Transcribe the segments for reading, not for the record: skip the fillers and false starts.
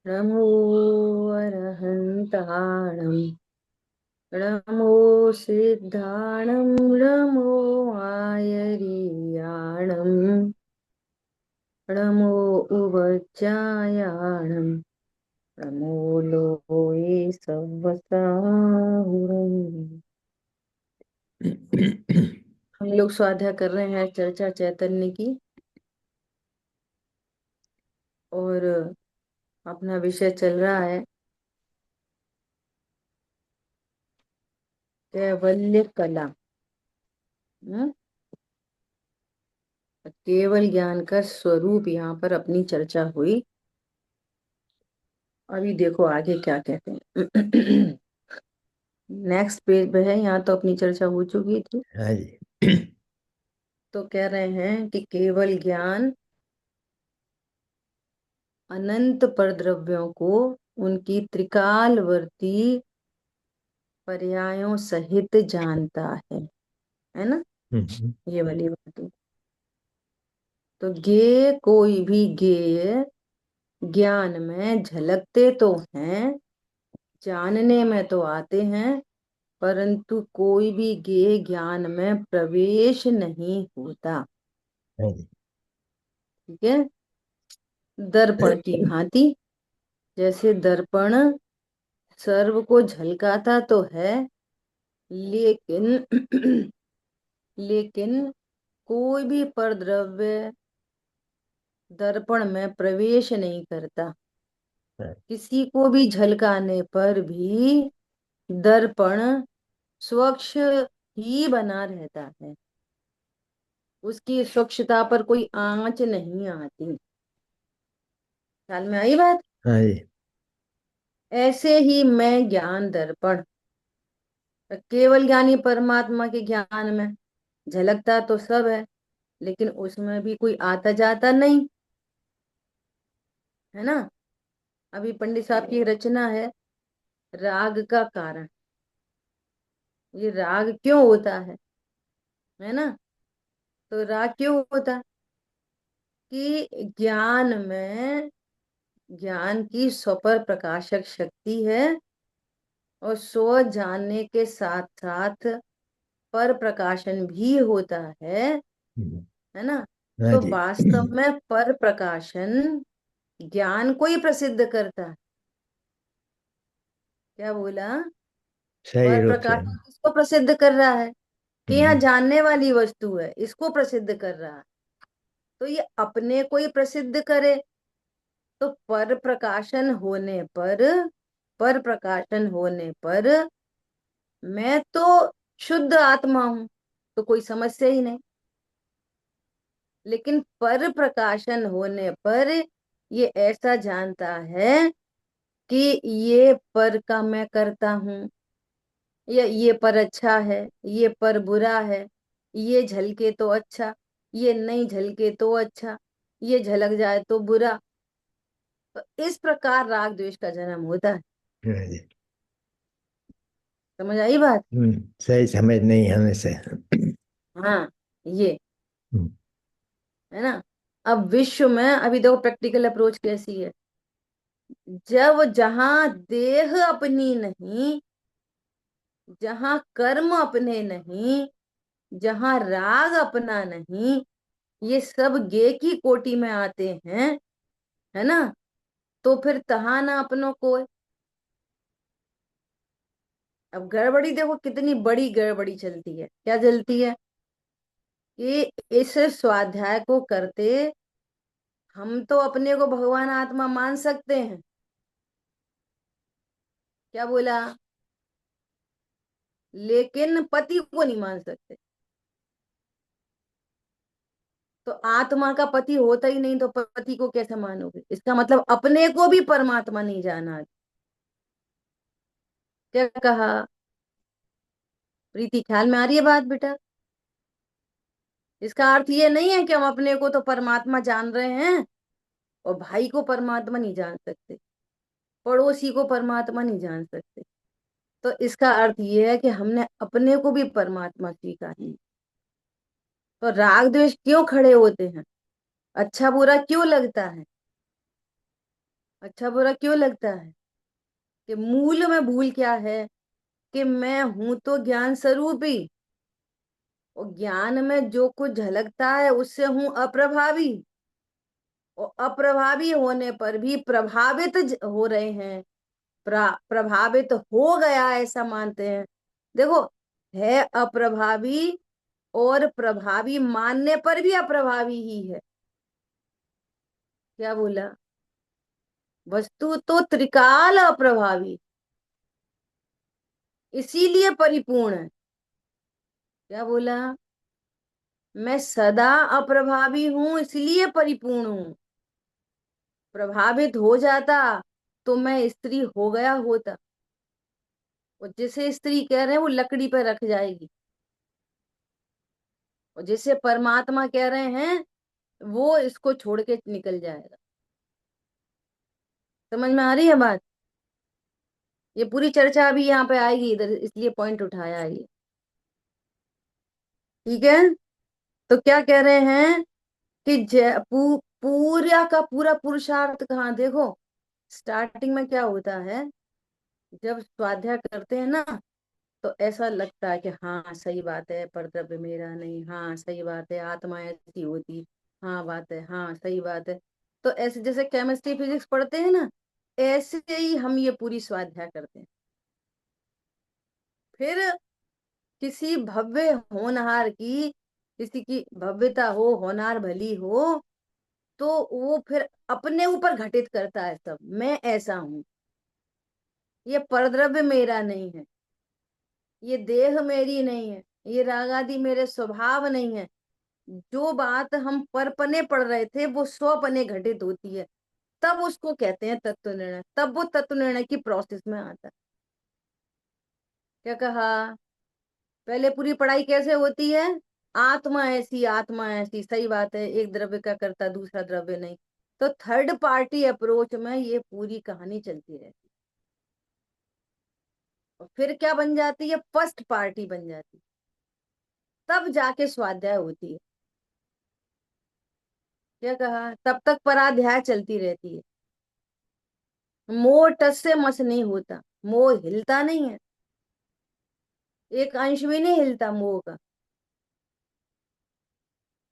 नमो अरहन्ताणं नमो सिद्धाणं नमो आयर्याणं नमो उवज्जायाणं नमो लोये सवसाहुरम्। हम लोग स्वाध्याय कर रहे हैं चर्चा चैतन्य की, और अपना विषय चल रहा है कैवल्य कला। केवल ज्ञान का स्वरूप यहाँ पर अपनी चर्चा हुई। अभी देखो आगे क्या कहते हैं। नेक्स्ट पेज पे है, यहाँ तो अपनी चर्चा हो चुकी थी। हाँ जी। तो कह रहे हैं कि केवल ज्ञान अनंत परद्रव्यों को उनकी त्रिकालवर्ती पर्यायों सहित जानता है ना। हम्म, ये वाली बात है। तो ज्ञेय कोई भी ज्ञेय ज्ञान में झलकते तो हैं, जानने में तो आते हैं, परंतु कोई भी ज्ञेय ज्ञान में प्रवेश नहीं होता। हाँ जी। ठीक है। दर्पण की भांति, जैसे दर्पण सर्व को झलकाता तो है, लेकिन लेकिन कोई भी परद्रव्य दर्पण में प्रवेश नहीं करता। हाँ किसी को भी झलकाने पर भी दर्पण स्वच्छ ही बना रहता है, उसकी स्वच्छता पर कोई आंच नहीं आती। ख्याल में आई बात। हाँ जी। ऐसे ही मैं ज्ञान दर्पण केवल ज्ञानी परमात्मा के ज्ञान में झलकता तो सब है, लेकिन उसमें भी कोई आता जाता नहीं है ना। अभी पंडित साहब की रचना है राग का कारण। ये राग क्यों होता है ना। तो राग क्यों होता कि ज्ञान की स्वपर प्रकाशक शक्ति है, और स्व जानने के साथ साथ पर प्रकाशन भी होता हम्म, है ना। हाँ तो जी। वास्तव में पर प्रकाशन ज्ञान को ही प्रसिद्ध करता है। क्या बोला। सही पर रूप से। प्रकाशन किसको प्रसिद्ध कर रहा है कि यहाँ हम्म, जानने वाली वस्तु है, इसको प्रसिद्ध कर रहा है। तो ये अपने को ही प्रसिद्ध करे, तो पर प्रकाशन होने पर मैं तो शुद्ध आत्मा हूं, तो कोई समस्या ही नहीं। लेकिन पर प्रकाशन होने पर ये ऐसा जानता है कि ये पर का मैं करता हूं, या ये पर अच्छा है, ये पर बुरा है, ये झलके तो अच्छा, ये नहीं झलके तो अच्छा, ये झलक जाए तो बुरा। तो इस प्रकार राग द्वेष का जन्म होता है। हाँ जी। समझ आई बात। सही समझ नहीं होने से। हाँ, ये हम्म, है ना। अब विश्व में अभी देखो प्रैक्टिकल अप्रोच कैसी है। जब जहां देह अपनी नहीं, जहां कर्म अपने नहीं, जहां राग अपना नहीं, ये सब गे की कोटि में आते हैं, है ना। तो फिर तहा ना अपनों को। अब गड़बड़ी देखो कितनी बड़ी गड़बड़ी चलती है। क्या चलती है कि इस स्वाध्याय को करते हम तो अपने को भगवान आत्मा मान सकते हैं। क्या बोला। लेकिन पति को नहीं मान सकते। तो आत्मा का पति होता ही नहीं, तो पति को कैसे मानोगे। इसका मतलब अपने को भी परमात्मा नहीं जाना। क्या कहा प्रीति, ख्याल में आ रही है बात बेटा। इसका अर्थ ये नहीं है कि हम अपने को तो परमात्मा जान रहे हैं और भाई को परमात्मा नहीं जान सकते, पड़ोसी को परमात्मा नहीं जान सकते। तो इसका अर्थ ये है कि हमने अपने को भी परमात्मा स्वीकार नहीं। तो राग द्वेष क्यों खड़े होते हैं, अच्छा बुरा क्यों लगता है। अच्छा बुरा क्यों लगता है? कि मूल में भूल क्या है? कि मैं हूं तो ज्ञान स्वरूप ही, और ज्ञान में जो कुछ झलकता है उससे हूं अप्रभावी, और अप्रभावी होने पर भी प्रभावित हो रहे हैं। प्रभावित हो गया ऐसा मानते हैं। देखो, है अप्रभावी, और प्रभावी मानने पर भी अप्रभावी ही है। क्या बोला? वस्तु तो त्रिकाल अप्रभावी, इसीलिए परिपूर्ण है। क्या बोला? मैं सदा अप्रभावी हूं इसलिए परिपूर्ण हूं। प्रभावित हो जाता तो मैं स्त्री हो गया होता। और जिसे स्त्री कह रहे हैं वो लकड़ी पर रख जाएगी, और जिसे परमात्मा कह रहे हैं वो इसको छोड़ के निकल जाएगा। समझ में आ रही है बात? ये पूरी चर्चा अभी यहाँ पे आएगी इधर, इसलिए पॉइंट उठाया है ये। ठीक है। तो क्या कह रहे हैं कि पूरा का पूरा पुरुषार्थ कहाँ देखो। स्टार्टिंग में क्या होता है, जब स्वाध्याय करते हैं ना, तो ऐसा लगता है कि हाँ सही बात है, परद्रव्य मेरा नहीं, हाँ सही बात है, आत्मा ऐसी होती, हाँ बात है, हाँ सही बात है। तो ऐसे जैसे केमिस्ट्री फिजिक्स पढ़ते हैं ना, ऐसे ही हम ये पूरी स्वाध्याय करते हैं। फिर किसी भव्य होनहार की, किसी की भव्यता हो, होनहार भली हो, तो वो फिर अपने ऊपर घटित करता है सब, मैं ऐसा हूं, ये परद्रव्य मेरा नहीं है, ये देह मेरी नहीं है, ये राग आदि मेरे स्वभाव नहीं है। जो बात हम परपने पढ़ रहे थे वो स्वपने घटित होती है, तब उसको कहते हैं तत्व निर्णय, तब वो तत्व निर्णय की प्रोसेस में आता है। क्या कहा? पहले पूरी पढ़ाई कैसे होती है? आत्मा ऐसी, आत्मा ऐसी, सही बात है, एक द्रव्य का करता दूसरा द्रव्य नहीं। तो थर्ड पार्टी अप्रोच में ये पूरी कहानी चलती रहती है, और फिर क्या बन जाती है? फर्स्ट पार्टी बन जाती है, तब जाके स्वाध्याय होती है। क्या कहा? तब तक पराध्याय चलती रहती है। मोह टस से मस नहीं होता, मोह हिलता नहीं है, एक अंश भी नहीं हिलता मोह का।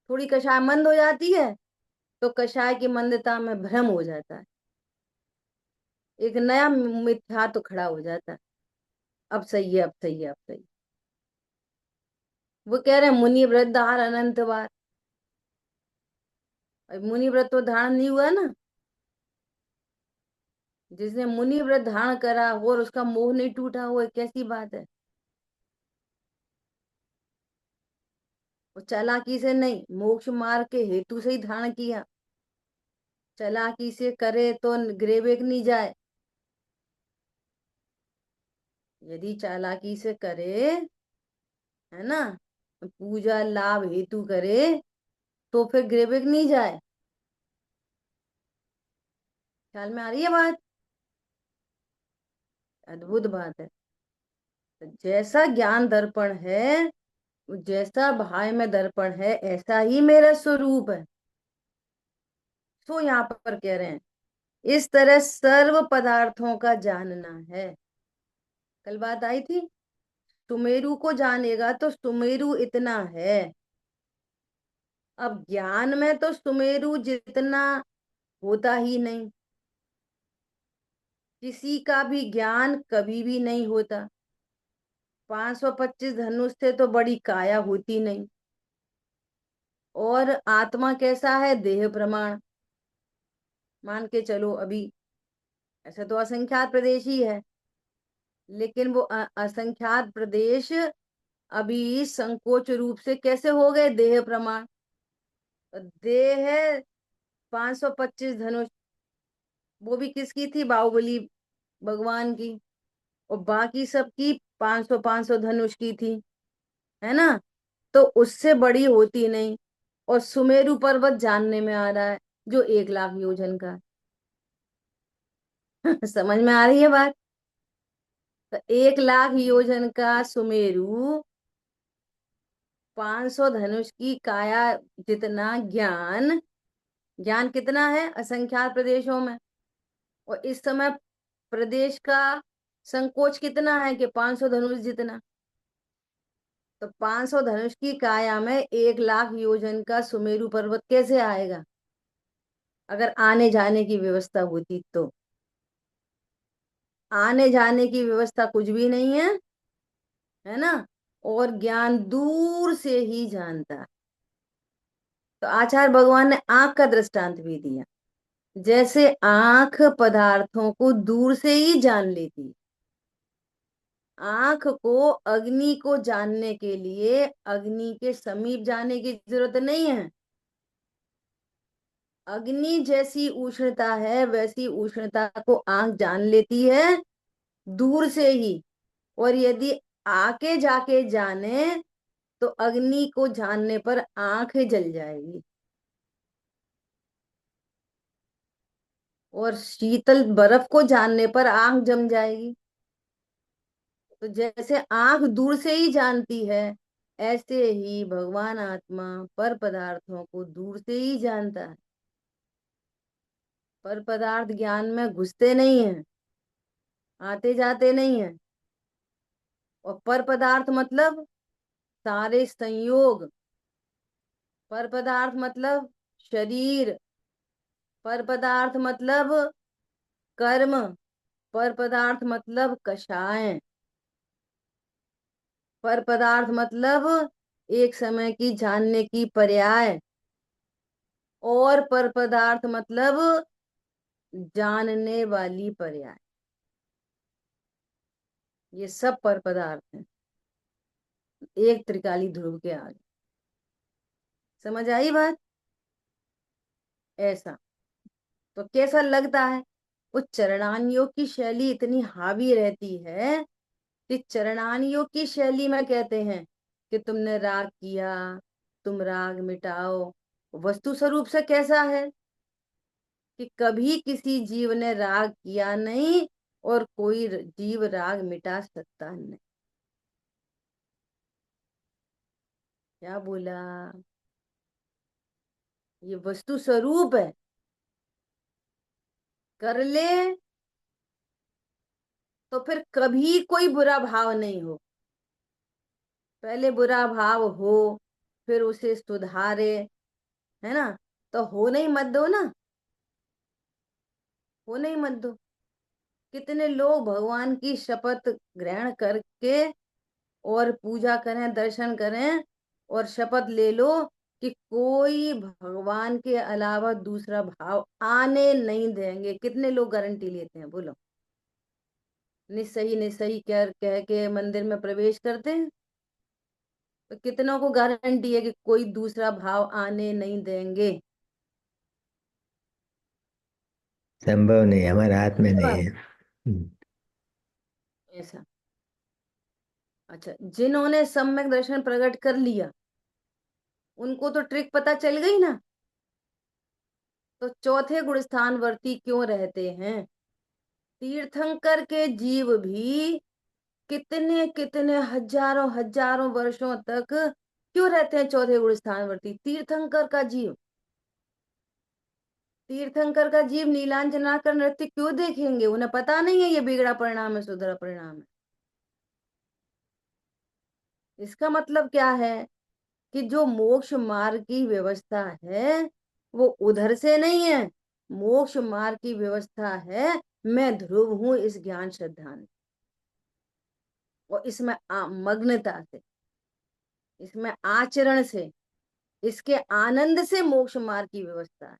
थोड़ी कषाय मंद हो जाती है, तो कषाय की मंदता में भ्रम हो जाता है, एक नया मिथ्या तो खड़ा हो जाता है। अब सही है, अब सही है, अब सही है। वो कह रहे हैं मुनि व्रत धार अनंत बार। अब मुनि व्रत तो धारण नहीं हुआ ना। जिसने मुनि व्रत धारण करा और उसका मोह नहीं टूटा, वो कैसी बात है? वो चालाकी से नहीं, मोक्ष मार्ग के हेतु से ही धारण किया। चालाकी से करे तो ग्रेवेक नहीं जाए। यदि चालाकी से करे, है ना, पूजा लाभ हेतु करे, तो फिर ग्रेवेक नहीं जाए। ख्याल में आ रही है बात? अद्भुत बात है। तो जैसा ज्ञान दर्पण है, जैसा भाई में दर्पण है, ऐसा ही मेरा स्वरूप है। तो यहाँ पर कह रहे हैं इस तरह सर्व पदार्थों का जानना है। कल बात आई थी, सुमेरु को जानेगा तो सुमेरु इतना है। अब ज्ञान में तो सुमेरु जितना होता ही नहीं, किसी का भी ज्ञान कभी भी नहीं होता। 525 धनुष से तो बड़ी काया होती नहीं। और आत्मा कैसा है? देह प्रमाण मान के चलो अभी। ऐसा तो असंख्यात प्रदेश ही है, लेकिन वो असंख्यात प्रदेश अभी संकोच रूप से कैसे हो गए? देह प्रमाण। तो देह है 525 धनुष, वो भी किसकी थी? बाहुबली भगवान की। और बाकी सबकी 500 धनुष की थी, है ना। तो उससे बड़ी होती नहीं। और सुमेरु पर्वत जानने में आ रहा है, जो 1 लाख योजन का है। समझ में आ रही है बात? तो 1 लाख योजन का सुमेरु, 500 धनुष की काया जितना ज्ञान। ज्ञान कितना है असंख्यात प्रदेशों में? और इस समय प्रदेश का संकोच कितना है कि 500 धनुष जितना। तो 500 धनुष की काया में 1 लाख योजन का सुमेरु पर्वत कैसे आएगा, अगर आने जाने की व्यवस्था होती तो। आने जाने की व्यवस्था कुछ भी नहीं है ना। और ज्ञान दूर से ही जानता है। तो आचार्य भगवान ने आंख का दृष्टांत भी दिया। जैसे आंख पदार्थों को दूर से ही जान लेती है, आंख को अग्नि को जानने के लिए अग्नि के समीप जाने की जरूरत नहीं है। अग्नि जैसी उष्णता है वैसी उष्णता को आंख जान लेती है दूर से ही। और यदि आके जाके जाने तो अग्नि को जानने पर आंख जल जाएगी और शीतल बर्फ को जानने पर आंख जम जाएगी। तो जैसे आंख दूर से ही जानती है, ऐसे ही भगवान आत्मा पर पदार्थों को दूर से ही जानता है। पर पदार्थ ज्ञान में घुसते नहीं है, आते जाते नहीं है। और पर पदार्थ मतलब सारे संयोग। पर पदार्थ मतलब शरीर। पर पदार्थ मतलब कर्म। पर पदार्थ मतलब कषाय। पर पदार्थ मतलब एक समय की जानने की पर्याय। और पर पदार्थ मतलब जानने वाली पर्याय। ये सब पर पदार्थ हैं एक त्रिकाली ध्रुव के आगे। समझ आई बात। ऐसा तो कैसा लगता है। वो चरणानियों की शैली इतनी हावी रहती है कि चरणानियों की शैली में कहते हैं कि तुमने राग किया, तुम राग मिटाओ। वस्तु स्वरूप से कैसा है कि कभी किसी जीव ने राग किया नहीं और कोई जीव राग मिटा सकता नहीं। क्या बोला। ये वस्तु स्वरूप है। कर ले तो फिर कभी कोई बुरा भाव नहीं हो। पहले बुरा भाव हो फिर उसे सुधारे, है ना। तो हो नहीं मत दो ना, हो नहीं मत दो। कितने लोग भगवान की शपथ ग्रहण करके और पूजा करें दर्शन करें और शपथ ले लो कि कोई भगवान के अलावा दूसरा भाव आने नहीं देंगे। कितने लोग गारंटी लेते हैं बोलो। निस्सही निस्सही कह के मंदिर में प्रवेश करते हैं। तो कितनों को गारंटी है कि कोई दूसरा भाव आने नहीं देंगे। संभव नहीं, हमारे हाथ में ये नहीं बात है। ऐसा। अच्छा, जिन्होंने सम्यक दर्शन प्रकट कर लिया उनको तो ट्रिक पता चल गई ना। तो चौथे गुण स्थान वर्ती क्यों रहते हैं। तीर्थंकर के जीव भी कितने कितने हजारों हजारों वर्षों तक क्यों रहते हैं चौथे गुण स्थान वर्ती। तीर्थंकर का जीव, तीर्थंकर का जीव नीलांजना कर नृत्य क्यों देखेंगे। उन्हें पता नहीं है ये बिगड़ा परिणाम है सुधरा परिणाम है। इसका मतलब क्या है कि जो मोक्ष मार्ग की व्यवस्था है वो उधर से नहीं है। मोक्ष मार्ग की व्यवस्था है मैं ध्रुव हूं इस ज्ञान श्रद्धा में और इसमें मग्नता से, इसमें आचरण से, इसके आनंद से मोक्ष मार्ग की व्यवस्था है।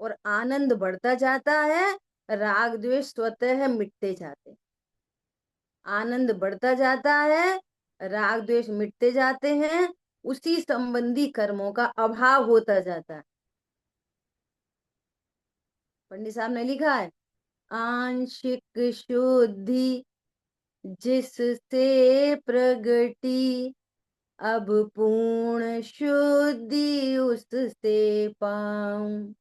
और आनंद बढ़ता जाता है, राग द्वेष स्वतः मिटते जाते। आनंद बढ़ता जाता है, राग द्वेष मिटते जाते हैं, उसी संबंधी कर्मों का अभाव होता जाता है। पंडित साहब ने लिखा है आंशिक शुद्धि जिससे प्रगटी अब पूर्ण शुद्धि उससे पाऊं।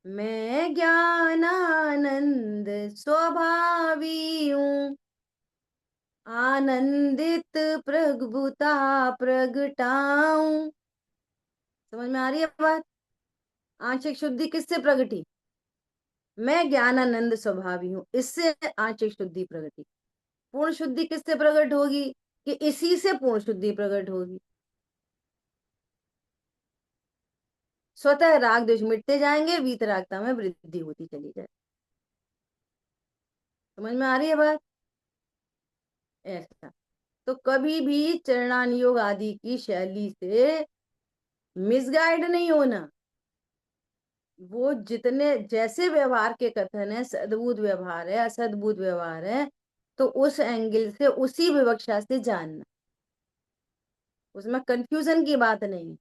मैं ज्ञानानंद स्वभावी हूँ, आनंदित प्रभुता प्रगटाऊं। समझ में आ रही है बात। आंशिक शुद्धि किससे प्रगटी। मैं ज्ञानानंद स्वभावी हूं, इससे आंशिक शुद्धि प्रगति। पूर्ण शुद्धि किससे प्रकट होगी? कि इसी से पूर्ण शुद्धि प्रकट होगी। स्वतः राग द्वेष मिटते जाएंगे, वीतरागता में वृद्धि होती चली जाए। समझ में आ रही है बात? ऐसा। तो कभी भी चरणान योग आदि की शैली से मिसगाइड नहीं होना। वो जितने जैसे व्यवहार के कथन है, सद्भुत व्यवहार है, असद्भुत व्यवहार है, तो उस एंगल से, उसी विवक्षा से जानना। उसमें कंफ्यूजन की बात नहीं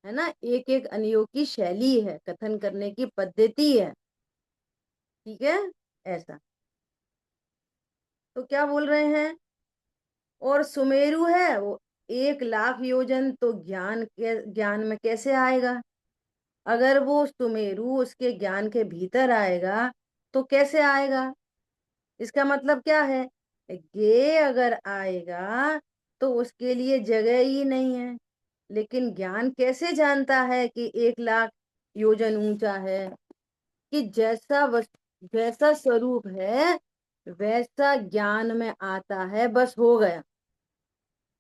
है ना। एक एक अनुयोग की शैली है, कथन करने की पद्धति है। ठीक है। ऐसा। तो क्या बोल रहे हैं? और सुमेरु है वो 1 लाख योजन, तो ज्ञान के ज्ञान में कैसे आएगा? अगर वो सुमेरु उसके ज्ञान के भीतर आएगा तो कैसे आएगा? इसका मतलब क्या है? गे अगर आएगा तो उसके लिए जगह ही नहीं है। लेकिन ज्ञान कैसे जानता है कि 1 लाख योजन ऊंचा है? कि जैसा स्वरूप है वैसा ज्ञान में आता है, बस हो गया।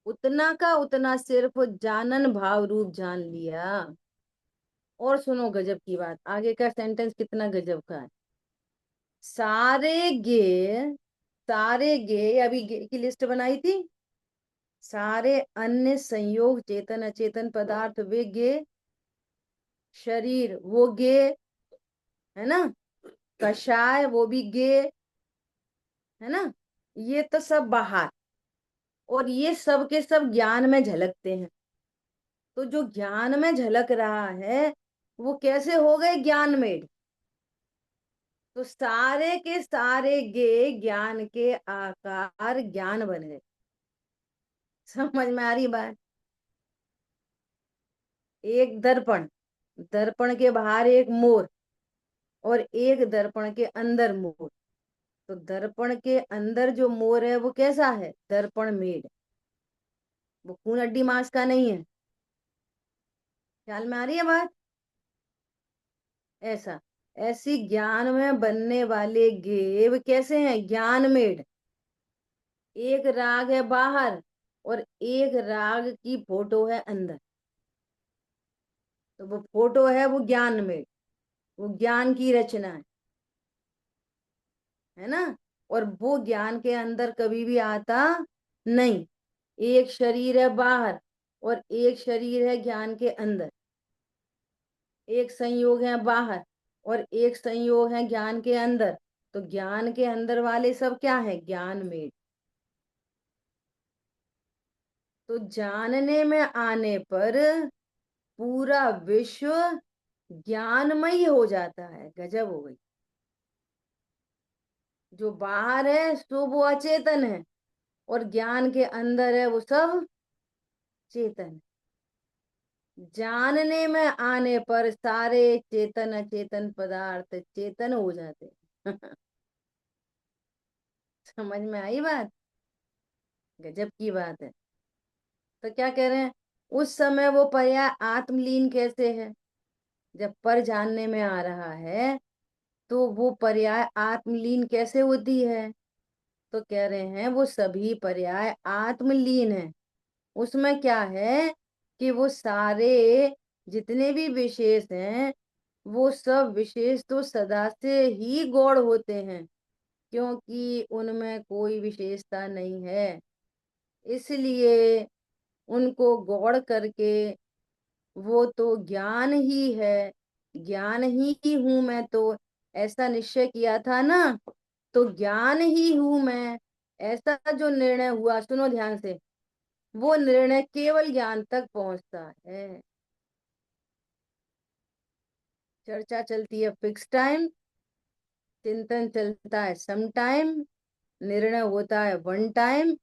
उतना का उतना सिर्फ जानन भाव रूप जान लिया। और सुनो गजब की बात, आगे का सेंटेंस कितना गजब का है। सारे गे, सारे गे, अभी गे की लिस्ट बनाई थी। सारे अन्य संयोग चेतन अचेतन पदार्थ वे गे, शरीर वो गे, है ना, कषाय वो भी गे, है ना, ये तो सब बाहर। और ये सब के सब ज्ञान में झलकते हैं। तो जो ज्ञान में झलक रहा है वो कैसे हो गए ज्ञान में? तो सारे के सारे गे ज्ञान के आकार ज्ञान बन गए। समझ में आ रही बात? एक दर्पण, दर्पण के बाहर एक मोर, और एक दर्पण के अंदर मोर। तो दर्पण के अंदर जो मोर है वो कैसा है? दर्पण मेड। वो खून हड्डी मांस का नहीं है। ख्याल में आ रही है बात? ऐसा। ऐसी ज्ञान में बनने वाले गेव कैसे हैं? ज्ञान मेड। एक राग है बाहर और एक राग की फोटो है अंदर। तो वो फोटो है वो ज्ञान में, वो ज्ञान की रचना है ना। और वो ज्ञान के अंदर कभी भी आता नहीं। एक शरीर है बाहर और एक शरीर है ज्ञान के अंदर। एक संयोग है बाहर और एक संयोग है ज्ञान के अंदर। तो ज्ञान के अंदर वाले सब क्या है? ज्ञान में। तो जानने में आने पर पूरा विश्व ज्ञानमय हो जाता है। गजब हो गई। जो बाहर है सो वो अचेतन है, और ज्ञान के अंदर है वो सब चेतन। जानने में आने पर सारे चेतन अचेतन पदार्थ चेतन हो जाते हैं। समझ में आई बात? गजब की बात है। तो क्या कह रहे हैं? उस समय वो पर्याय आत्मलीन कैसे है? जब पर जानने में आ रहा है तो वो पर्याय आत्मलीन कैसे होती है? तो कह रहे हैं वो सभी पर्याय आत्मलीन है। उसमें क्या है कि वो सारे जितने भी विशेष हैं वो सब विशेष तो सदा से ही गौड़ होते हैं, क्योंकि उनमें कोई विशेषता नहीं है। इसलिए उनको गौड़ करके वो तो ज्ञान ही है, ज्ञान ही हूं मैं तो ऐसा निश्चय किया था ना। तो ज्ञान ही हूं मैं, ऐसा जो निर्णय हुआ, सुनो ध्यान से, वो निर्णय केवल ज्ञान तक पहुंचता है। चर्चा चलती है फिक्स टाइम, चिंतन चलता है सम टाइम, निर्णय होता है वन टाइम,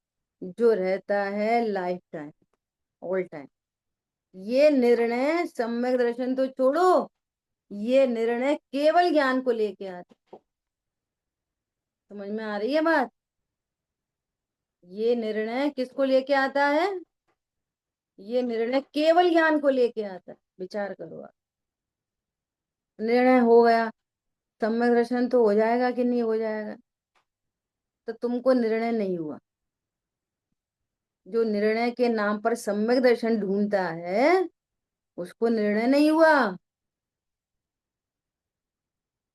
जो रहता है लाइफ टाइम, ऑल टाइम। ये निर्णय सम्यक दर्शन तो छोड़ो, ये निर्णय केवल ज्ञान को लेके आता। समझ में आ रही है बात? ये निर्णय किसको लेके आता है? ये निर्णय केवल ज्ञान को लेके आता है। विचार करो आप। निर्णय हो गया, सम्यक दर्शन तो हो जाएगा कि नहीं हो जाएगा? तो तुमको निर्णय नहीं हुआ। जो निर्णय के नाम पर सम्यक दर्शन ढूंढता है उसको निर्णय नहीं हुआ।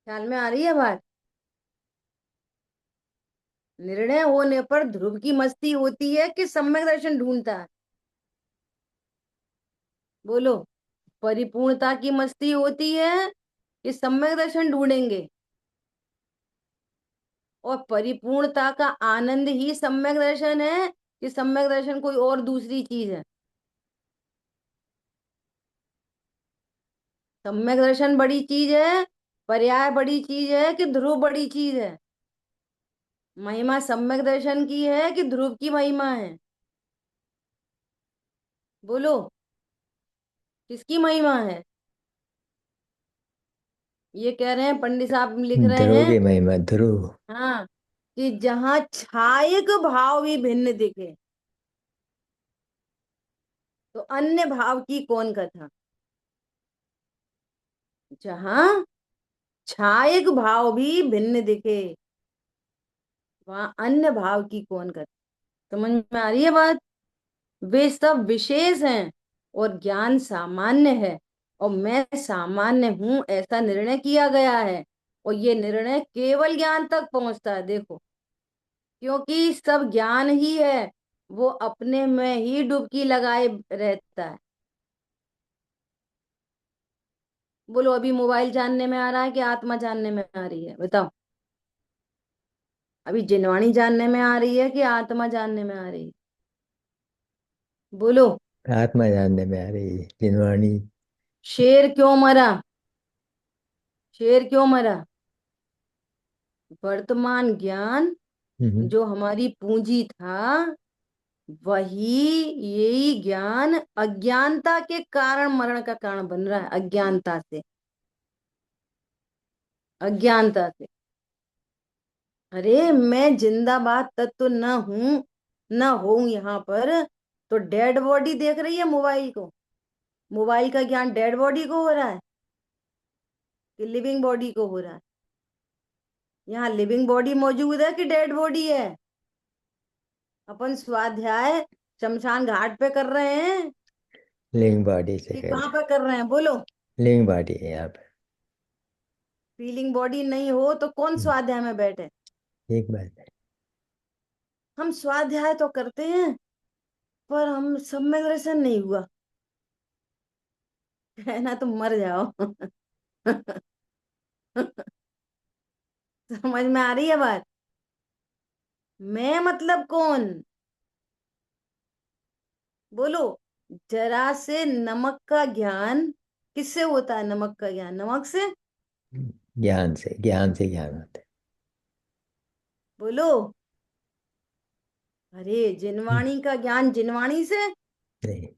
ख्याल में आ रही है बात? निर्णय होने पर ध्रुव की मस्ती होती है कि सम्यक दर्शन ढूंढता है? बोलो। परिपूर्णता की मस्ती होती है कि सम्यक दर्शन ढूंढेंगे? और परिपूर्णता का आनंद ही सम्यक दर्शन है कि सम्यक दर्शन कोई और दूसरी चीज है? सम्यक दर्शन बड़ी चीज है, पर्याय बड़ी चीज है कि ध्रुव बड़ी चीज है? महिमा सम्यक दर्शन की है कि ध्रुव की महिमा है? बोलो। किसकी महिमा है? ये कह रहे हैं पंडित साहब, लिख रहे ध्रुव हैं। की महिमा, ध्रुव। हाँ, कि जहां छायक भाव भी भिन्न दिखे तो अन्य भाव की कौन कथा? जहां छायक भाव भी भिन्न दिखे वहां अन्य भाव की कौन कथा? समझ में आ रही है बात? वे सब विशेष हैं और ज्ञान सामान्य है, और मैं सामान्य हूं ऐसा निर्णय किया गया है। और ये निर्णय केवल ज्ञान तक पहुंचता है, देखो। क्योंकि सब ज्ञान ही है, वो अपने में ही डुबकी लगाए रहता है। बोलो, अभी मोबाइल जानने में आ रहा है कि आत्मा जानने में आ रही है? बताओ। अभी जिनवाणी जानने में आ रही है कि आत्मा जानने में आ रही है? बोलो। आत्मा जानने में आ रही है, जिनवाणी। शेर क्यों मरा? शेर क्यों मरा? वर्तमान ज्ञान हम्म। जो हमारी पूंजी था, वही, यही ज्ञान अज्ञानता के कारण मरण का कारण बन रहा है। अज्ञानता से, अज्ञानता से। अरे मैं जिंदाबाद तत्व न हूं, न हूं यहाँ पर, तो डेड बॉडी देख रही है मोबाइल को? मोबाइल का ज्ञान डेड बॉडी को हो रहा है कि लिविंग बॉडी को हो रहा है? यहाँ लिविंग बॉडी मौजूद है कि डेड बॉडी है? अपन स्वाध्याय शमशान घाट पे कर रहे हैं लिंग बॉडी से कि कर। कहाँ पे कर रहे हैं? बोलो। लिंग बॉडी है यहाँ पे। फीलिंग बॉडी नहीं हो तो कौन हम्म, स्वाध्याय में बैठे? ठीक बात है। हम स्वाध्याय तो करते हैं पर हम सब में दर्शन नहीं हुआ। है ना, तुम मर जाओ। समझ में आ रही है बात? मैं मतलब कौन? बोलो। जरा से नमक का ज्ञान किससे होता है? नमक का ज्ञान नमक से? ज्ञान से, ज्ञान से ज्ञान होता बोलो। अरे है। जिनवाणी का ज्ञान जिनवाणी से? नहीं।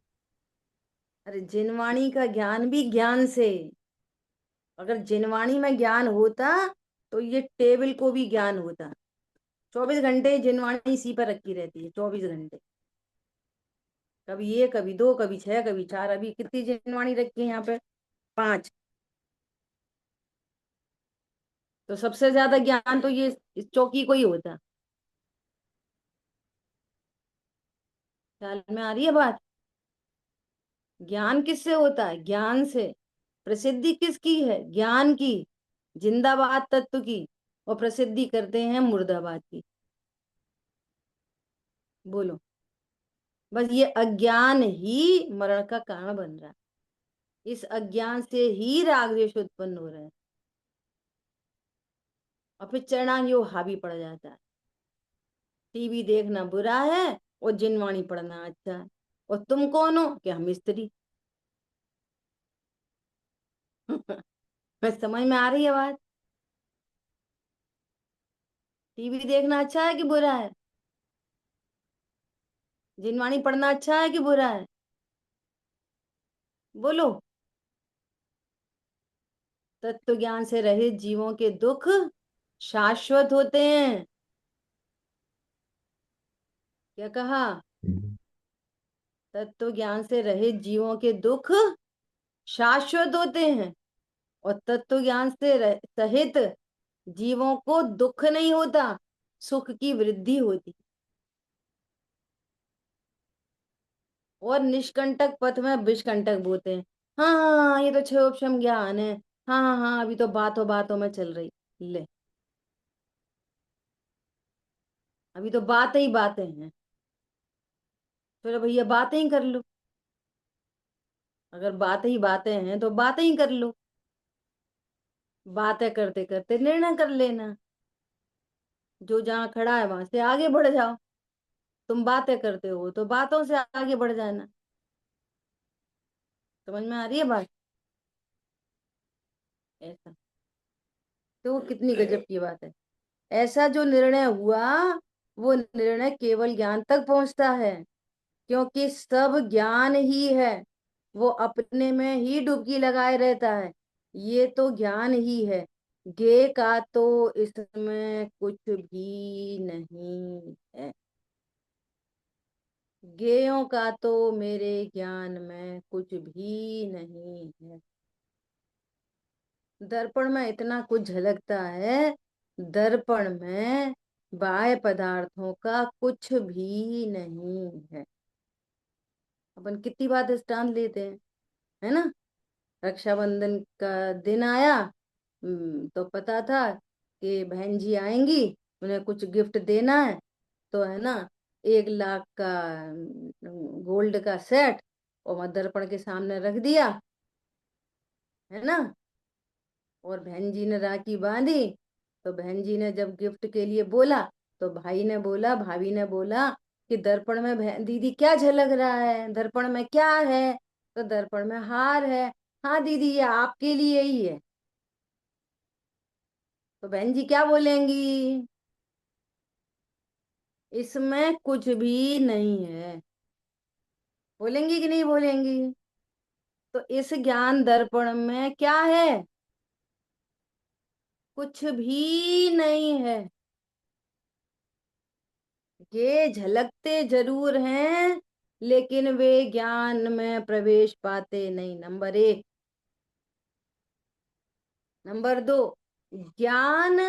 अरे जिनवाणी का ज्ञान भी ज्ञान से। अगर जिनवाणी में ज्ञान होता तो ये टेबल को भी ज्ञान होता। 24 घंटे जिनवाणी इसी पर रखी रहती है, 24 घंटे। कभी एक, कभी दो, कभी छह, कभी चार। अभी कितनी जिनवाणी रखी है यहाँ पे? 5। तो सबसे ज्यादा ज्ञान तो ये इस चौकी को ही होता। ख्याल में आ रही है बात? ज्ञान किससे होता है? ज्ञान से। प्रसिद्धि किसकी है? ज्ञान की, जिंदाबाद तत्व की। और प्रसिद्धि करते हैं मुर्दाबाद की। बोलो। बस ये अज्ञान ही मरण का कारण बन रहा है। इस अज्ञान से ही राग द्वेष उत्पन्न हो रहे हैं, और फिर चरणांगी हावी पड़ जाता है। टीवी देखना बुरा है और जिनवाणी पढ़ना अच्छा है। और तुम कौन हो कि हम स्त्री? बस समझ में आ रही है बात? टीवी देखना अच्छा है कि बुरा है? जिनवाणी पढ़ना अच्छा है कि बुरा है? बोलो। तत्व ज्ञान से रहित जीवों के दुख शाश्वत होते हैं। क्या कहा? हम्म, तत्व ज्ञान से रहित जीवों के दुख शाश्वत होते हैं। और तत्व ज्ञान से सहित जीवों को दुख नहीं होता, सुख की वृद्धि होती। और निष्कंटक पथ में विषकंटक बोते हैं। हाँ हाँ हाँ, ये तो क्षोभक्षम ज्ञान है। हाँ हाँ हाँ, अभी तो बातों बातों में चल रही। ले, अभी तो बातें ही बातें हैं। चलो भैया, बातें ही कर लो। अगर बातें ही बातें हैं तो बातें ही कर लो। बातें करते करते निर्णय कर लेना। जो जहां खड़ा है वहां से आगे बढ़ जाओ। तुम बातें करते हो तो बातों से आगे बढ़ जाना। समझ में आ रही है बात? ऐसा तो कितनी गजब की बात है। ऐसा जो निर्णय हुआ, वो निर्णय केवल ज्ञान तक पहुंचता है, क्योंकि सब ज्ञान ही है। वो अपने में ही डुबकी लगाए रहता है। ये तो ज्ञान ही है। गे का तो इसमें कुछ भी नहीं है। गेयों का तो मेरे ज्ञान में कुछ भी नहीं है। दर्पण में इतना कुछ झलकता है। दर्पण में बाह्य पदार्थों का कुछ भी नहीं है। अपन कितनी बात दृष्टांत लेते हैं, है ना? रक्षाबंधन का दिन आया, तो पता था कि बहन जी आएंगी, उन्हें कुछ गिफ्ट देना है। तो है ना, 1 लाख का गोल्ड का सेट और मैं दर्पण के सामने रख दिया, है ना। और बहन जी ने राखी बांधी। तो बहन जी ने जब गिफ्ट के लिए बोला, तो भाई ने बोला, भाभी ने बोला कि दर्पण में बहन दीदी क्या झलक रहा है, दर्पण में क्या है? तो दर्पण में हार है। हाँ दीदी, ये आपके लिए ही है। तो बहन जी क्या बोलेंगी? इसमें कुछ भी नहीं है। बोलेंगी कि नहीं बोलेंगी? तो इस ज्ञान दर्पण में क्या है? कुछ भी नहीं है। ये झलकते जरूर हैं, लेकिन वे ज्ञान में प्रवेश पाते नहीं, नंबर 1। नंबर 2, ज्ञान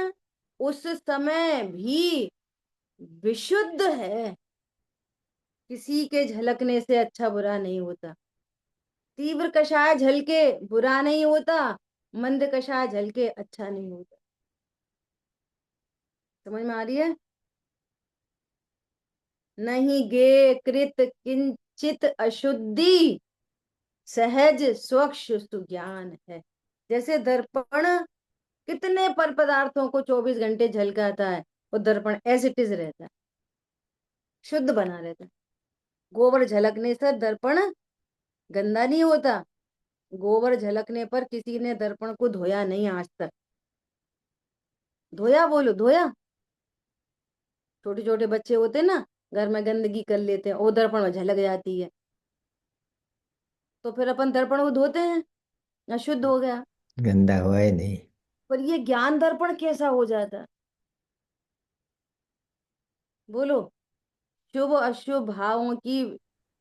उस समय भी विशुद्ध है। किसी के झलकने से अच्छा बुरा नहीं होता। तीव्र कषाय झलके बुरा नहीं होता, मंद कषाय झलके अच्छा नहीं होता। समझ में आ रही है? नहीं गे कृत किंचित अशुद्धि, सहज स्वच्छ सुज्ञान है। जैसे दर्पण कितने पर पदार्थों को 24 घंटे झलकाता है, वो दर्पण एज इट इज रहता है, शुद्ध बना रहता है। गोबर झलकने से दर्पण गंदा नहीं होता। गोबर झलकने पर किसी ने दर्पण को धोया नहीं आज तक। धोया? बोलो धोया। छोटे छोटे बच्चे होते ना, घर में गंदगी कर लेते हैं, वो दर्पण में झलक जाती है। तो फिर अपन दर्पण को धोते हैं, अशुद्ध हो गया। गंदा हुआ ही नहीं। पर ये ज्ञान दर्पण कैसा हो जाता है? बोलो। शुभ अशुभ भावों की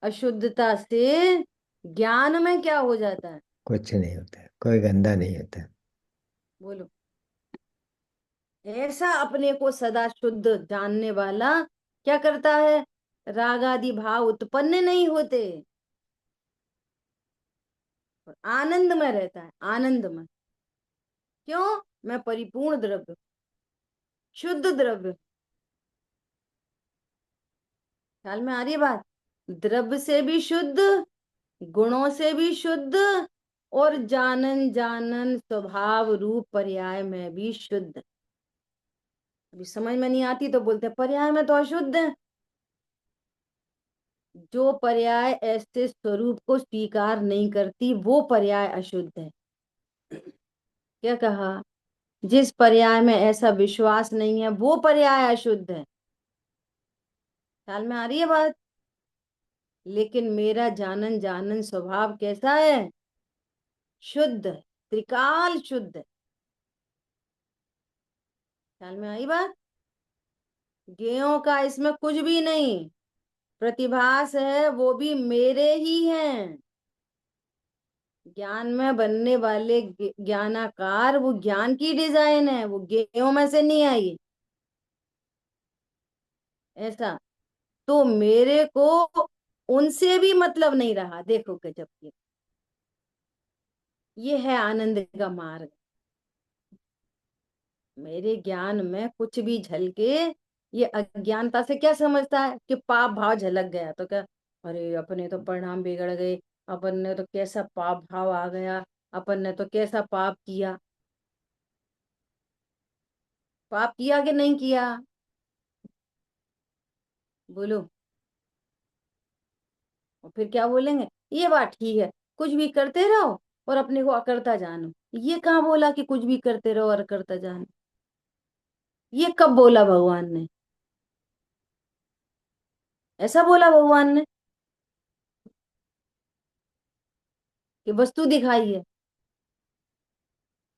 अशुद्धता से ज्ञान में क्या हो जाता है? कुछ नहीं होता, कोई गंदा नहीं होता। बोलो। ऐसा अपने को सदा शुद्ध जानने वाला क्या करता है? राग आदि भाव उत्पन्न नहीं होते और आनंद में रहता है, आनंद में। क्यों? मैं परिपूर्ण द्रव्य, शुद्ध द्रव्य। ख्याल में आ रही है बात? द्रव्य से भी शुद्ध, गुणों से भी शुद्ध, और जानन जानन स्वभाव रूप पर्याय में भी शुद्ध। अभी समझ में नहीं आती तो बोलते पर्याय में तो अशुद्ध है। जो पर्याय ऐसे स्वरूप को स्वीकार नहीं करती वो पर्याय अशुद्ध है। क्या कहा? जिस पर्याय में ऐसा विश्वास नहीं है वो पर्याय अशुद्ध है। ख्याल में आ रही है बात? लेकिन मेरा जानन जानन स्वभाव कैसा है? शुद्ध, त्रिकाल शुद्ध। ख्याल में आई बात? ज्ञेयों का इसमें कुछ भी नहीं। प्रतिभास है वो भी मेरे ही हैं। ज्ञान में बनने वाले ज्ञानाकार, वो ज्ञान की डिजाइन है, वो गेयों में से नहीं आई। ऐसा। तो मेरे को उनसे भी मतलब नहीं रहा। देखो गजब की, ये है आनंद का मार्ग। मेरे ज्ञान में कुछ भी झलके, ये अज्ञानता से क्या समझता है कि पाप भाव झलक गया तो क्या, अरे अपने तो परिणाम बिगड़ गए, अपन ने तो कैसा पाप भाव आ गया, अपन ने तो कैसा पाप किया। पाप किया कि नहीं किया? बोलो। और फिर क्या बोलेंगे, ये बात ठीक है, कुछ भी करते रहो और अपने को अकर्ता जानो। ये कहाँ बोला कि कुछ भी करते रहो और अकर्ता जानो? ये कब बोला भगवान ने? ऐसा बोला भगवान ने कि वस्तु दिखाई है?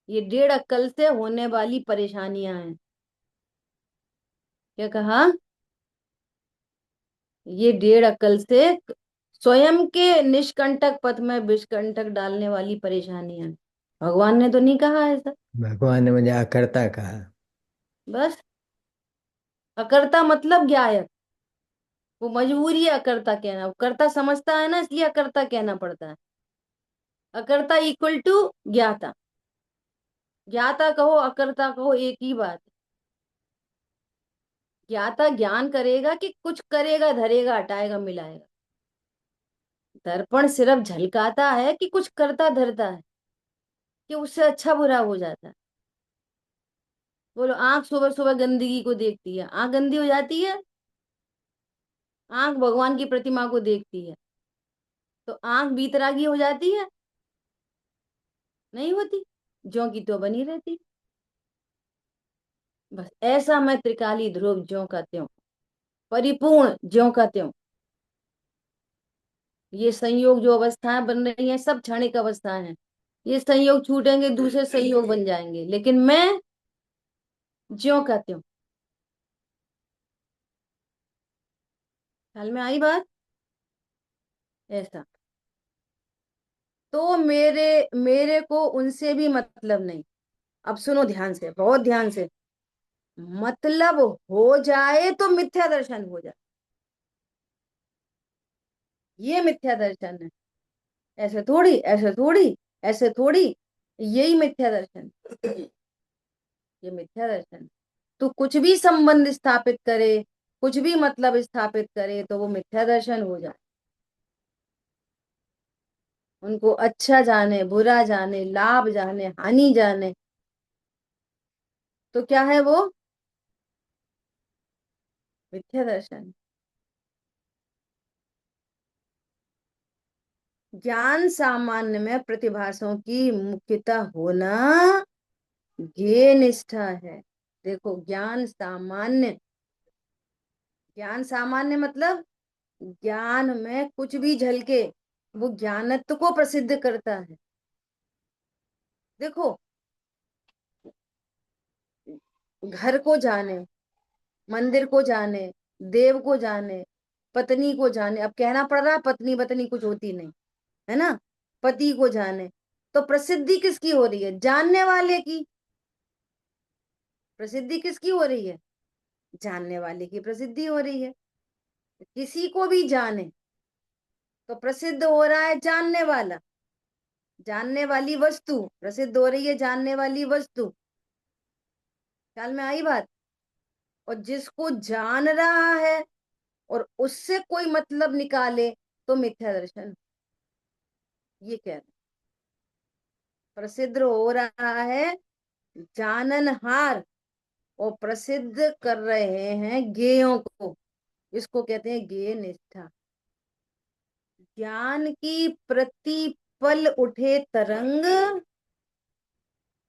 ये डेढ़ अक्कल से होने वाली परेशानियां हैं। क्या कहा? ये डेढ़ अक्कल से स्वयं के निष्कंटक पथ में विषकंटक डालने वाली परेशानियां हैं। भगवान ने तो नहीं कहा ऐसा। भगवान ने मुझे अकर्ता कहा। बस। अकर्ता मतलब ज्ञायक। वो मजबूरी है अकर्ता कहना, वो कर्ता समझता है ना, इसलिए अकर्ता कहना पड़ता है। अकर्ता इक्वल टू ज्ञाता। ज्ञाता कहो अकर्ता कहो एक ही बात है। ज्ञाता ज्ञान करेगा कि कुछ करेगा, धरेगा, हटाएगा, मिलाएगा। दर्पण सिर्फ झलकाता है कि कुछ करता धरता है, कि उससे अच्छा बुरा हो जाता है। बोलो, आंख सुबह सुबह गंदगी को देखती है, आंख गंदी हो जाती है? आंख भगवान की प्रतिमा को देखती है, तो आंख बीतरागी हो जाती है? नहीं होती। ज्यों की तो बनी रहती। बस ऐसा मैं त्रिकाली ध्रुव ज्यों का त्यों, परिपूर्ण ज्यों का त्यों। ये संयोग जो अवस्थाएं बन रही हैं सब क्षणिक अवस्थाएं हैं। ये संयोग छूटेंगे, दूसरे संयोग बन जाएंगे, लेकिन मैं ज्यों का त्यों। ख्याल में आई बात? ऐसा। तो मेरे मेरे को उनसे भी मतलब नहीं। अब सुनो ध्यान से, बहुत ध्यान से। मतलब हो जाए तो मिथ्या दर्शन हो जाए, ये मिथ्या दर्शन है। ऐसे थोड़ी, ऐसे थोड़ी, ऐसे थोड़ी, यही मिथ्या दर्शन। ये मिथ्या दर्शन। तो कुछ भी संबंध स्थापित करे, कुछ भी मतलब स्थापित करे, तो वो मिथ्या दर्शन हो जाए। उनको अच्छा जाने, बुरा जाने, लाभ जाने, हानि जाने, तो क्या है वो? मिथ्या दर्शन। ज्ञान सामान्य में प्रतिभासों की मुख्यतः होना ज्ञेय निष्ठा है। देखो, ज्ञान सामान्य, ज्ञान सामान्य मतलब ज्ञान में कुछ भी झलके, वो ज्ञानत्व को प्रसिद्ध करता है। देखो, घर को जाने, मंदिर को जाने, देव को जाने, पत्नी को जाने, अब कहना पड़ रहा है पत्नी पत्नी कुछ होती नहीं, है ना, पति को जाने, तो प्रसिद्धि किसकी हो रही है? जानने वाले की। प्रसिद्धि किसकी हो रही है? जानने वाले की प्रसिद्धि हो रही है। किसी को भी जाने तो प्रसिद्ध हो रहा है जानने वाला। जानने वाली वस्तु प्रसिद्ध हो रही है, जानने वाली वस्तु। ख्याल में आई बात? और जिसको जान रहा है और उससे कोई मतलब निकाले, तो मिथ्या दर्शन। ये कह रहे हैं। प्रसिद्ध हो रहा है जाननहार, और प्रसिद्ध कर रहे हैं ज्ञेयों को। इसको कहते हैं ज्ञेय निष्ठा। ज्ञान की प्रतिपल उठे तरंग,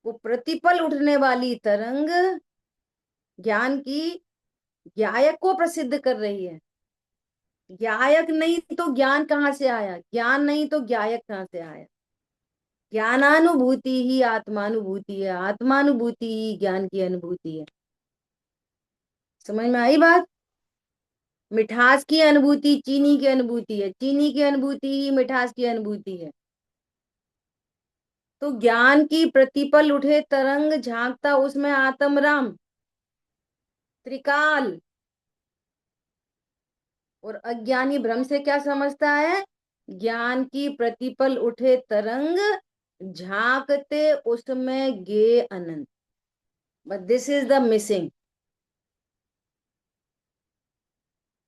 वो प्रतिपल उठने वाली तरंग ज्ञान की ज्ञायक को प्रसिद्ध कर रही है। ज्ञायक नहीं तो ज्ञान कहाँ से आया? ज्ञान नहीं तो ज्ञायक कहाँ से आया? ज्ञानानुभूति ही आत्मानुभूति है, आत्मानुभूति ही ज्ञान की अनुभूति है। समझ में आई बात? मिठास की अनुभूति चीनी की अनुभूति है, चीनी की अनुभूति ही मिठास की अनुभूति है। तो ज्ञान की प्रतिपल उठे तरंग, झांकता उसमें आत्म राम त्रिकाल। और अज्ञानी भ्रम से क्या समझता है? ज्ञान की प्रतिपल उठे तरंग, झांकते उसमें गे अनंत। But this is the missing.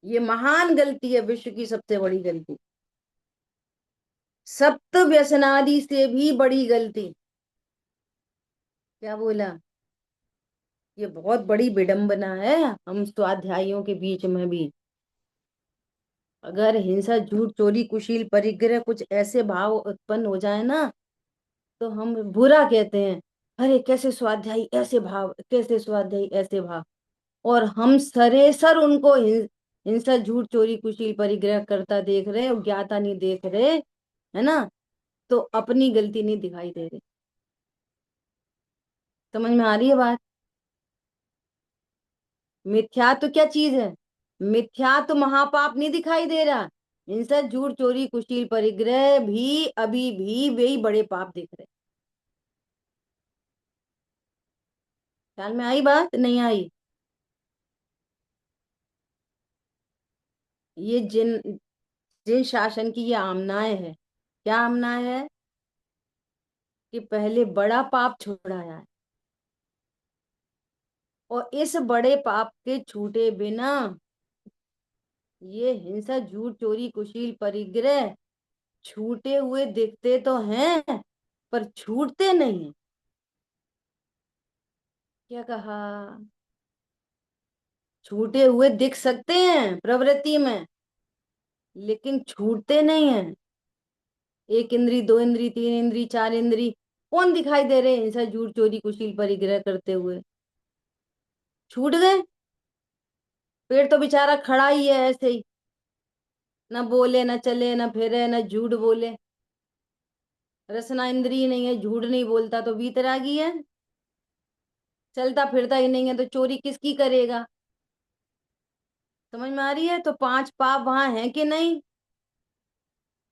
ये महान गलती है, विश्व की सबसे बड़ी गलती, सप्त व्यसनादि से भी बड़ी गलती। क्या बोला? ये बहुत बड़ी विडंबना है हम स्वाध्यायियों के बीच में भी। अगर हिंसा, झूठ, चोरी, कुशील, परिग्रह कुछ ऐसे भाव उत्पन्न हो जाए ना, तो हम बुरा कहते हैं, अरे कैसे स्वाध्यायी ऐसे भाव, कैसे स्वाध्यायी ऐसे भाव। और हम सरेसर उनको हिंसा, झूठ, चोरी, कुशील, परिग्रह करता देख रहे, ज्ञाता नहीं देख रहे, है ना? तो अपनी गलती नहीं दिखाई दे रही। समझ में आ रही है बात? मिथ्यात्व क्या चीज है? मिथ्यात्व महापाप नहीं दिखाई दे रहा। हिंसा, झूठ, चोरी, कुशील, परिग्रह भी अभी भी वही बड़े पाप दिख रहे। ख्याल में आई बात? नहीं आई? ये जिन जिन शासन की ये आमनाएं है, क्या आमनाएं है? कि पहले बड़ा पाप छुड़ाया है, और इस बड़े पाप के छूटे बिना ये हिंसा, झूठ, चोरी, कुशील, परिग्रह छूटे हुए दिखते तो हैं, पर छूटते नहीं। क्या कहा? छूटे हुए दिख सकते हैं प्रवृत्ति में, लेकिन छूटते नहीं है। एक इंद्री, दो इंद्री, तीन इंद्री, चार इंद्री, कौन दिखाई दे रहे हैं हिंसा, झूठ, चोरी, कुशील, परिग्रह करते हुए? छूट गए। पेड़ तो बेचारा खड़ा ही है ऐसे ही, ना बोले, ना चले, ना फिरे, ना झूठ बोले। रसना इंद्री नहीं है, झूठ नहीं बोलता तो वीतरागी है। चलता फिरता ही नहीं है तो चोरी किसकी करेगा? समझ में आ रही है? तो पांच पाप वहां है कि नहीं?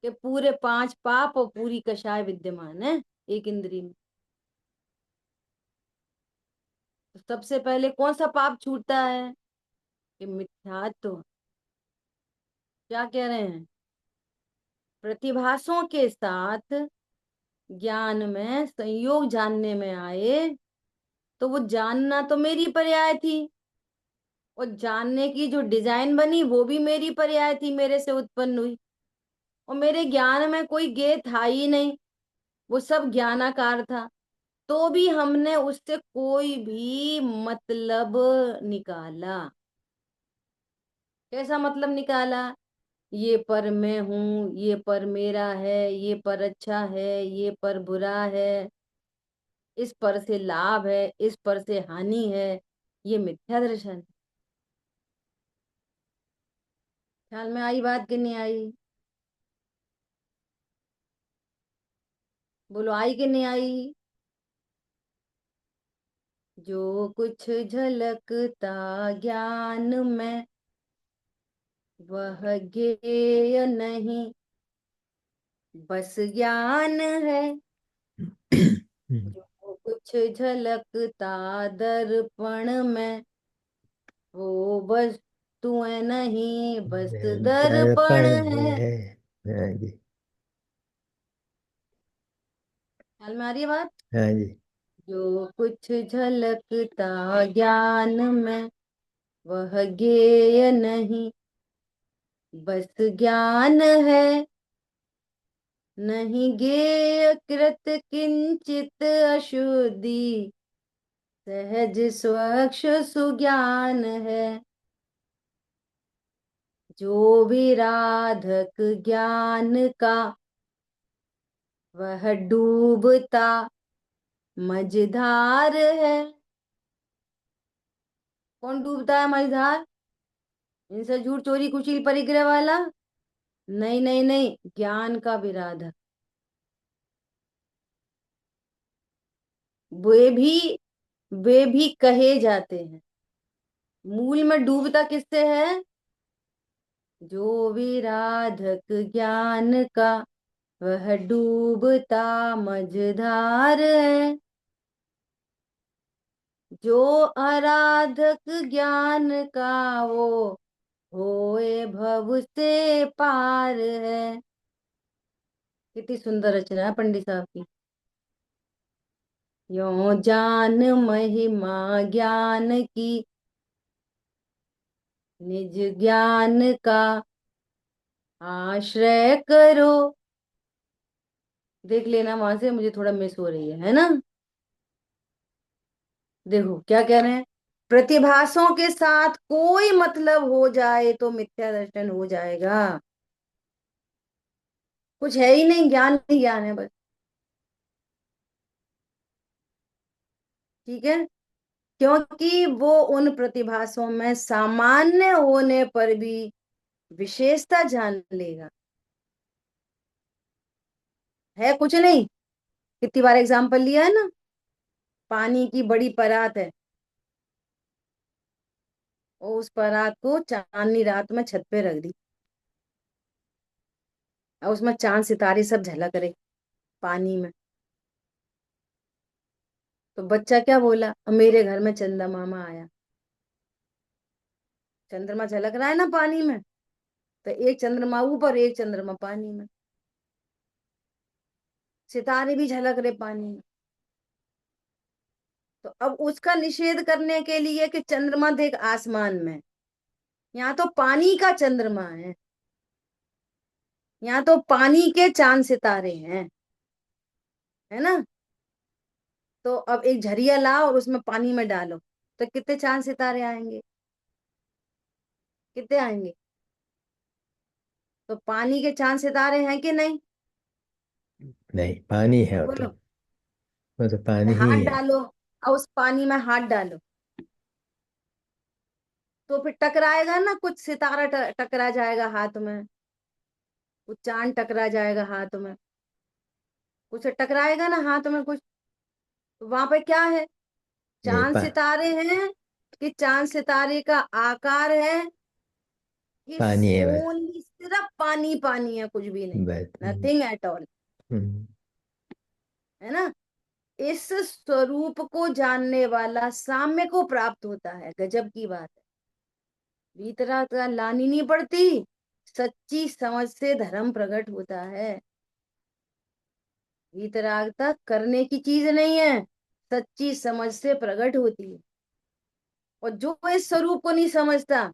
कि पूरे पांच पाप और पूरी कषाय विद्यमान है एक इंद्री में। तो सबसे पहले कौन सा पाप छूटता है? कि मिथ्यात्व। क्या कह रहे हैं? प्रतिभासों के साथ ज्ञान में संयोग जानने में आए, तो वो जानना तो मेरी पर्याय थी, और जानने की जो डिजाइन बनी वो भी मेरी पर्याय थी, मेरे से उत्पन्न हुई। और मेरे ज्ञान में कोई गे था ही नहीं, वो सब ज्ञानाकार था। तो भी हमने उससे कोई भी मतलब निकाला। कैसा मतलब निकाला? ये पर मैं हूं, ये पर मेरा है, ये पर अच्छा है, ये पर बुरा है, इस पर से लाभ है, इस पर से हानि है। ये मिथ्या दर्शन। ख्याल में आई बात कि नहीं आई? बोलो, आई कि नहीं आई? जो कुछ झलकता ज्ञान में, वह ज्ञेय नहीं, बस ज्ञान है। जो कुछ झलकता दर्पण में, वो वस्तुएं नहीं, बस दर्पण दर्पण है। है। हाँ जी। ख्याल में आ रही है बात? हाँ जी। जो कुछ झलकता ज्ञान में, वह ज्ञेय नहीं, बस ज्ञान है। नहीं ज्ञेय कृत किंचित अशुद्धि, सहज स्वच्छ सुज्ञान है। जो विराधक ज्ञान का, वह डूबता मझधार है। कौन डूबता है मझधार? इनसे झूठ, चोरी, कुशील, परिग्रह वाला? नहीं नहीं नहीं, ज्ञान का विराधक। वे भी वे भी कहे जाते हैं। मूल में डूबता किससे है? जो विराधक ज्ञान का, वह डूबता मझधार है, जो आराधक ज्ञान का वो होए भव से पार है। कितनी सुंदर रचना है पंडित साहब की। यो जान महिमा ज्ञान की, निज ज्ञान का आश्रय करो। देख लेना वहां से मुझे थोड़ा मिस हो रही है ना। देखो क्या कह रहे हैं, प्रतिभासों के साथ कोई मतलब हो जाए तो मिथ्या दर्शन हो जाएगा। कुछ है ही नहीं, ज्ञान ही ज्ञान है बस। ठीक है, क्योंकि वो उन प्रतिभासों में सामान्य होने पर भी विशेषता जान लेगा। है कुछ नहीं। कितनी बार एग्जाम्पल लिया है ना, पानी की बड़ी परात है, और उस परात को चांदनी रात में छत पे रख दी, और उसमें चांद सितारे सब झलक रहे पानी में। तो बच्चा क्या बोला, मेरे घर में चंदा मामा आया। चंद्रमा झलक रहा है ना पानी में, तो एक चंद्रमा ऊपर एक चंद्रमा पानी में, सितारे भी झलक रहे पानी में। तो अब उसका निषेध करने के लिए कि चंद्रमा देख आसमान में, यहाँ तो पानी का चंद्रमा है, यहाँ तो पानी के चांद सितारे हैं, है ना। तो अब एक झरिया लाओ और उसमें पानी में डालो, तो कितने चांद सितारे आएंगे, कितने आएंगे। तो पानी के चांद सितारे हैं कि नहीं। नहीं, पानी है बोलो। वो तो पानी ही हाथ है। डालो और उस पानी में हाथ डालो, तो फिर टकराएगा ना, कुछ सितारा टकरा जाएगा हाथ में, कुछ चांद टकरा जाएगा हाथ में, कुछ टकराएगा ना हाथ में कुछ। तो वहां पे क्या है, नहीं, चांद सितारे हैं, कि चांद सितारे का आकार है, कि पानी है बस। ओनली सिर्फ पानी पानी है, कुछ भी नहीं, बस। Nothing at all. हम्म, है ना। इस स्वरूप को जानने वाला साम्य को प्राप्त होता है, गजब की बात है। भीतरा लानी नहीं पड़ती, सच्ची समझ से धर्म प्रकट होता है। भीतरागता करने की चीज नहीं है, सच्ची समझ से प्रकट होती है। और जो इस स्वरूप को नहीं समझता,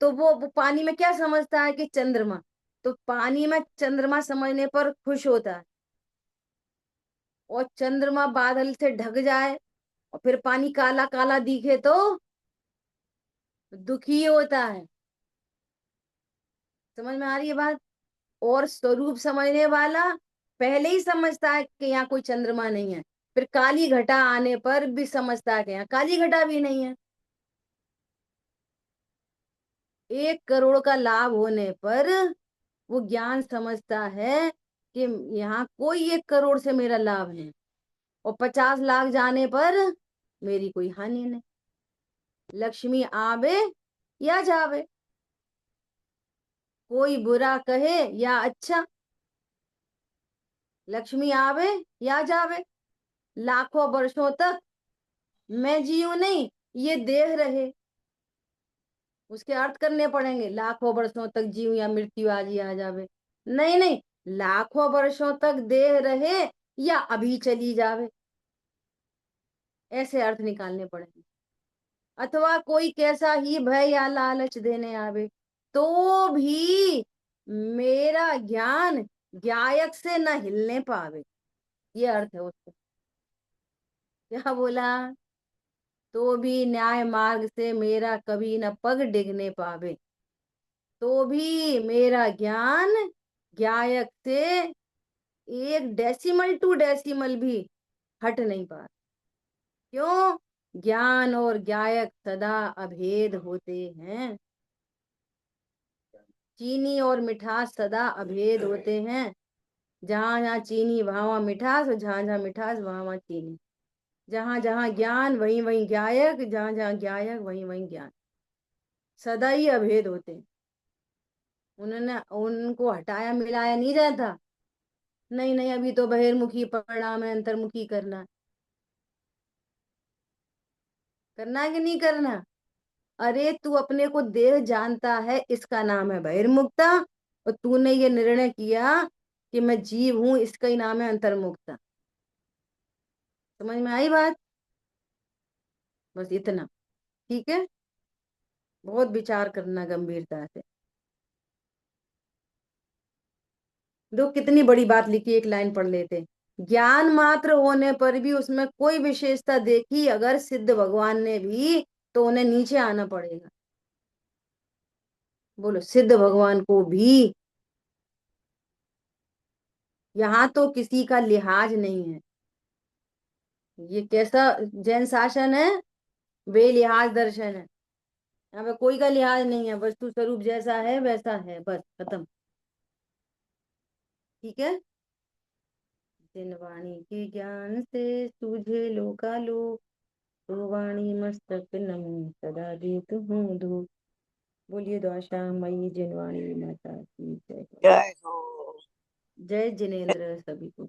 तो वो पानी में क्या समझता है कि चंद्रमा, तो पानी में चंद्रमा समझने पर खुश होता है। और चंद्रमा बादल से ढक जाए और फिर पानी काला काला दिखे तो दुखी होता है। समझ में आ रही है बात। और स्वरूप समझने वाला पहले ही समझता है कि यहाँ कोई चंद्रमा नहीं है, फिर काली घटा आने पर भी समझता है कि यहाँ काली घटा भी नहीं है। 1 करोड़ का लाभ होने पर वो ज्ञान समझता है कि यहाँ कोई 1 करोड़ से मेरा लाभ है, और 50 लाख जाने पर मेरी कोई हानि नहीं। लक्ष्मी आवे या जावे, कोई बुरा कहे या अच्छा, लक्ष्मी आवे या जावे, लाखों वर्षों तक मैं जीऊं नहीं, ये देह रहे। उसके अर्थ करने पड़ेंगे, लाखों वर्षों तक जीऊं या मृत्यु आज ही आ जावे। नहीं नहीं, लाखों वर्षों तक देह रहे या अभी चली जावे, ऐसे अर्थ निकालने पड़ेंगे। अथवा कोई कैसा ही भय या लालच देने आवे, तो भी मेरा ज्ञान ज्ञायक से न हिलने पावे, ये अर्थ है उसका। क्या बोला, तो भी न्याय मार्ग से मेरा कभी न पग डिगने पावे, तो भी मेरा ज्ञान ज्ञायक से 1 डेसिमल टू डेसिमल भी हट नहीं पा। क्यों, ज्ञान और ज्ञायक सदा अभेद होते हैं। चीनी और मिठास सदा अभेद होते हैं। जहां जहां चीनी वहां वहां मिठास, और जहां जहां मिठास वहां वहां चीनी। जहां जहां ज्ञान वहीं वहीं ज्ञायक, जहां जहां ज्ञायक वहीं वहीं ज्ञान, सदा ही अभेद होते हैं। उन्होंने उनको हटाया मिलाया नहीं जाता। नहीं नहीं, अभी तो बहिर्मुखी परिणाम है, अंतर्मुखी करना है। करना है कि नहीं करना? अरे तू अपने को देह जानता है, इसका नाम है बहिर्मुखता। और तूने ये निर्णय किया कि मैं जीव हूं, इसका ही नाम है अंतर्मुखता। समझ में आई बात? बस इतना। ठीक है। बहुत विचार करना गंभीरता से। दो कितनी बड़ी बात लिखी, एक लाइन पढ़ लेते। ज्ञान मात्र होने पर भी उसमें कोई विशेषता देखी अगर सिद्ध भगवान ने भी, तो उन्हें नीचे आना पड़ेगा। बोलो, सिद्ध भगवान को भी। यहाँ तो किसी का लिहाज नहीं है। ये कैसा जैन शासन है? बेलिहाज दर्शन है। यहाँ पे कोई का लिहाज नहीं है, वस्तु स्वरूप जैसा है वैसा है, बस खत्म। ठीक है। जिन वाणी के ज्ञान से सूझे लोकालो, तो वाणी मस्तक नमो सदा देत हूँ धूप। बोलिए द्वाषा मई जिनवाणी माता की जय। जय हो। जय जिनेन्द्र सभी को।